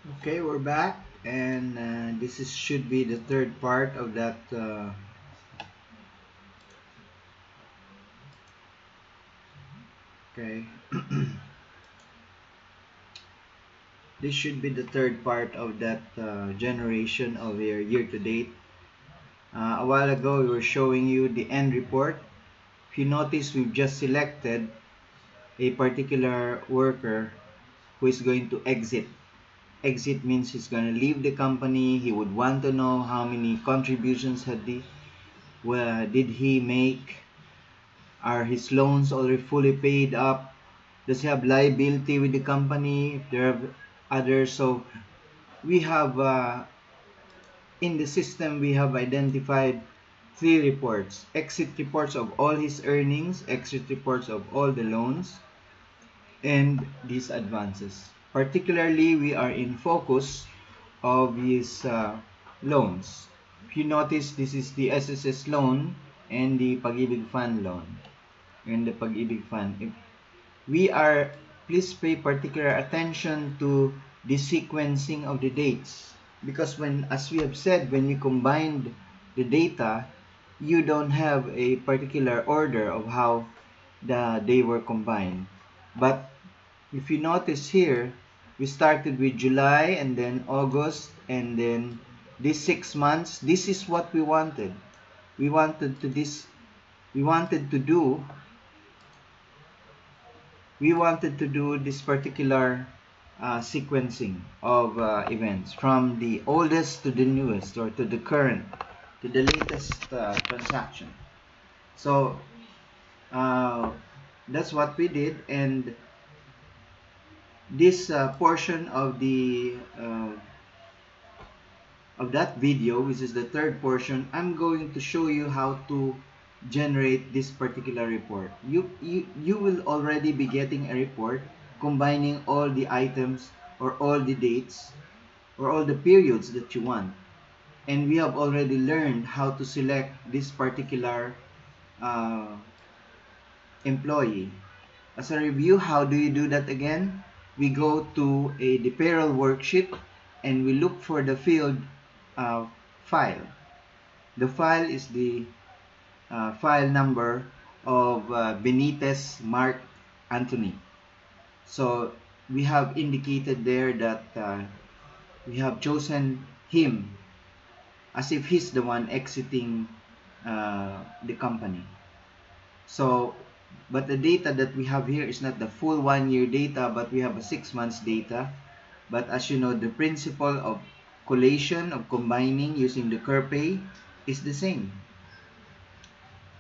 Okay, we're back, and this is should be the third part of that. Okay, this should be the third part of that generation of your year-to-date. A while ago, we were showing you the end report. If you notice, we've just selected a particular worker who is going to exit. Exit means he's going to leave the company. He would want to know how many contributions did he make. Are his loans already fully paid up? Does he have liability with the company? If there are others, so we have in the system we have identified three reports: exit reports of all his earnings, exit reports of all the loans, and these advances. Particularly, we are in focus of his loans. If you notice, this is the SSS loan and the Pag-ibig Fund loan and the Pag-ibig Fund. If we are, please pay particular attention to the sequencing of the dates, because as we have said, when you combined the data, you don't have a particular order of how they were combined. But if you notice here, we started with July and then August and then these 6 months. This is what we wanted. We wanted to do this particular sequencing of events from the oldest to the newest, or to the current, to the latest transaction. So that's what we did, and this portion of that video, which is the third portion, I'm going to show you how to generate this particular report. You will already be getting a report combining all the items or all the dates or all the periods that you want. And we have already learned how to select this particular uh, employee. As a review, how do you do that again? We go to the payroll worksheet and we look for the field file. The file is the file number of Benitez Mark Anthony. So we have indicated there that we have chosen him as if he's the one exiting the company. So, but the data that we have here is not the full 1 year data, but we have a 6 months data. But as you know, the principle of collation, of combining using the CURPay is the same.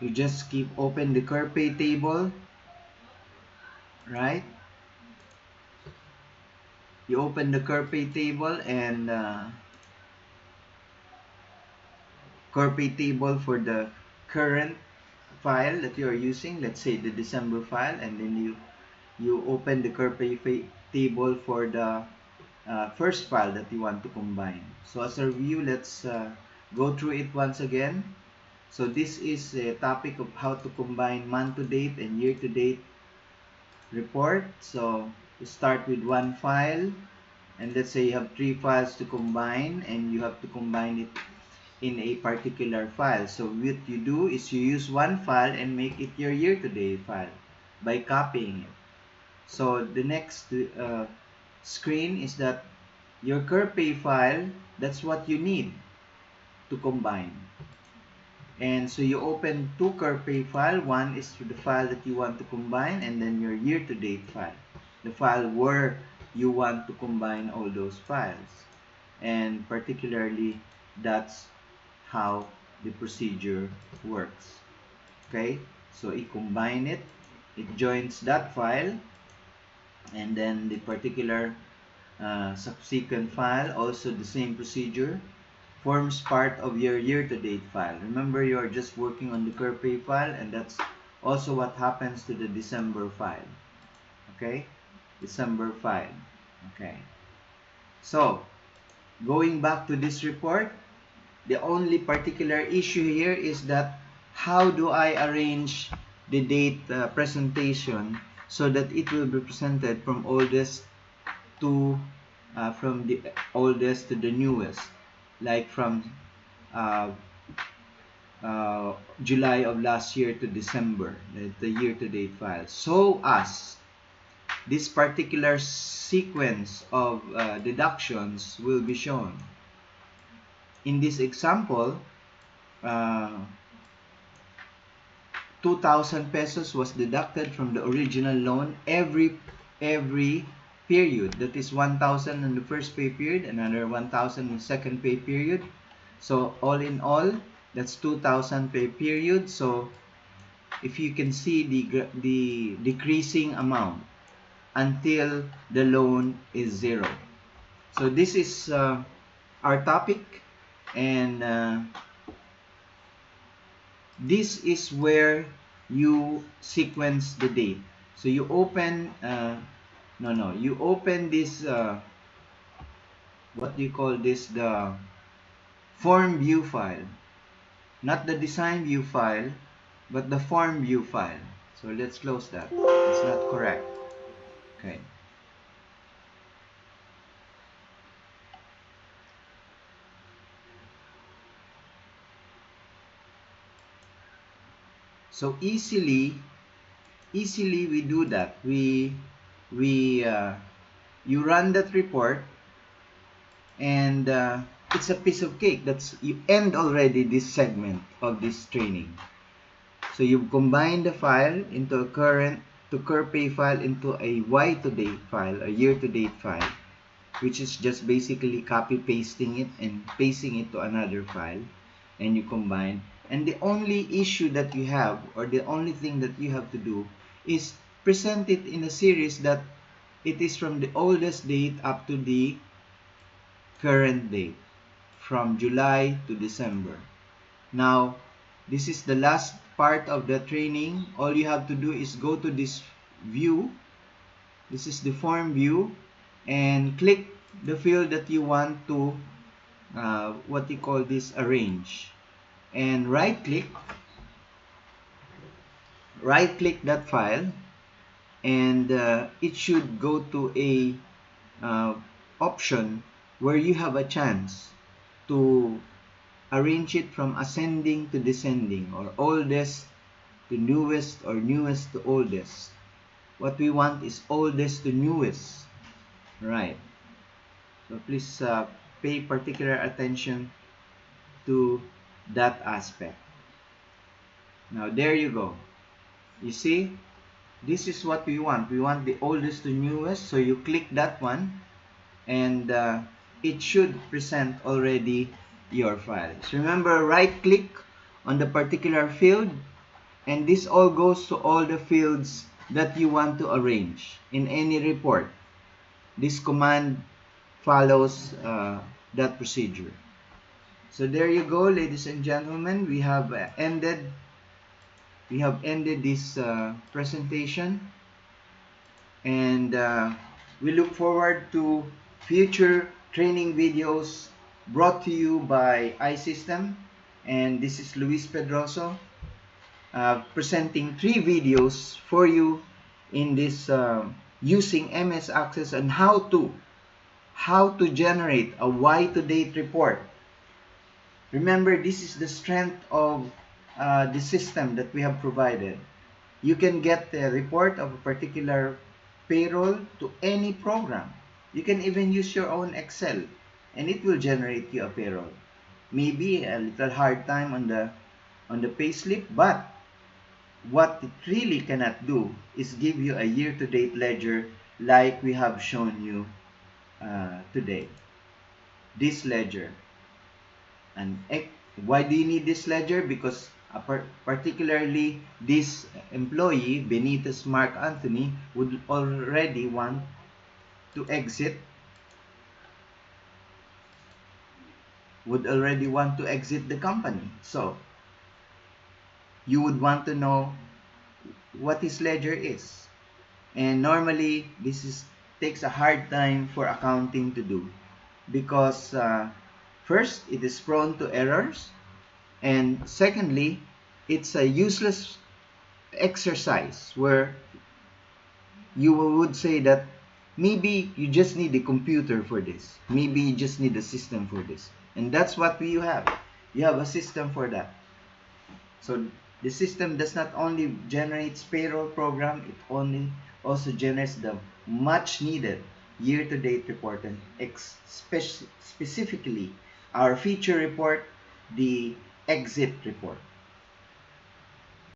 You just keep open the CURPay table, right? You open the CURPay table and CURPay table for the current file that you are using, let's say the December file, and then you open the CURPay table for the first file that you want to combine. So as a review, let's go through it once again. So this is a topic of how to combine month-to-date and year-to-date report. So you start with one file, and let's say you have 3 files to combine, and you have to combine it in a particular file. So what you do is you use one file and make it your year-to-date file by copying it. So the next screen is that your CURPay file, that's what you need to combine. And so you open two CURPay file. One is the file that you want to combine, and then your year-to-date file, the file where you want to combine all those files. And particularly, that's how the procedure works. Okay, so you combine it, it joins that file, and then the particular subsequent file, also the same procedure, forms part of your year-to-date file. Remember, you are just working on the CURPay file, and that's also what happens to the December file. Okay, December file. Okay, so going back to this report, the only particular issue here is that how do I arrange the date presentation so that it will be presented from oldest to from the oldest to the newest, like from uh, July of last year to December, the year-to-date file, so as this particular sequence of deductions will be shown. In this example, uh, 2,000 pesos was deducted from the original loan every period. That is 1,000 in the first pay period, another 1,000 in the second pay period. So all in all, that's 2,000 pay period. So if you can see the decreasing amount until the loan is zero. So this is our topic, and this is where you sequence the date. So you open you open this what do you call this, the form view file, not the design view file, but the form view file. So let's close that. It's not correct. Okay. So easily we do that. You run that report, and it's a piece of cake. That's, you end already this segment of this training. So you combine the file into a current to pay file into a Y-to-date file, a year-to-date file, which is just basically copy pasting it and pasting it to another file, and you combine. And the only issue that you have, or the only thing that you have to do, is present it in a series that it is from the oldest date up to the current date, from July to December. Now, this is the last part of the training. All you have to do is go to this view. This is the form view, and click the field that you want to what you call this, arrange, and right click that file, and it should go to a option where you have a chance to arrange it from ascending to descending, or oldest to newest, or newest to oldest. What we want is oldest to newest, right? So please pay particular attention to that aspect. Now there you go. You see, this is what we want. We want the oldest to newest. So you click that one, and it should present already your files. Remember, right click on the particular field, and this all goes to all the fields that you want to arrange in any report. This command follows that procedure. So there you go, ladies and gentlemen. We have ended this presentation, and we look forward to future training videos brought to you by iSystem. And this is Luis Pedroso presenting 3 videos for you in this using MS Access, and how to generate a Y-to-date report. Remember, this is the strength of the system that we have provided. You can get the report of a particular payroll to any program. You can even use your own Excel, and it will generate you a payroll. Maybe a little hard time on the payslip, but what it really cannot do is give you a year-to-date ledger like we have shown you today. This ledger. And why do you need this ledger? Because particularly this employee, Benitez Mark Anthony, would already want to exit the company. So you would want to know what his ledger is. And normally this takes a hard time for accounting to do, because first, it is prone to errors, and secondly, it's a useless exercise where you would say that Maybe you just need a computer for this. Maybe you just need a system for this. And that's what you have. You have a system for that. So the system does not only generates payroll program, it only also generates the much needed year-to-date report, and specifically our feature report, the exit report.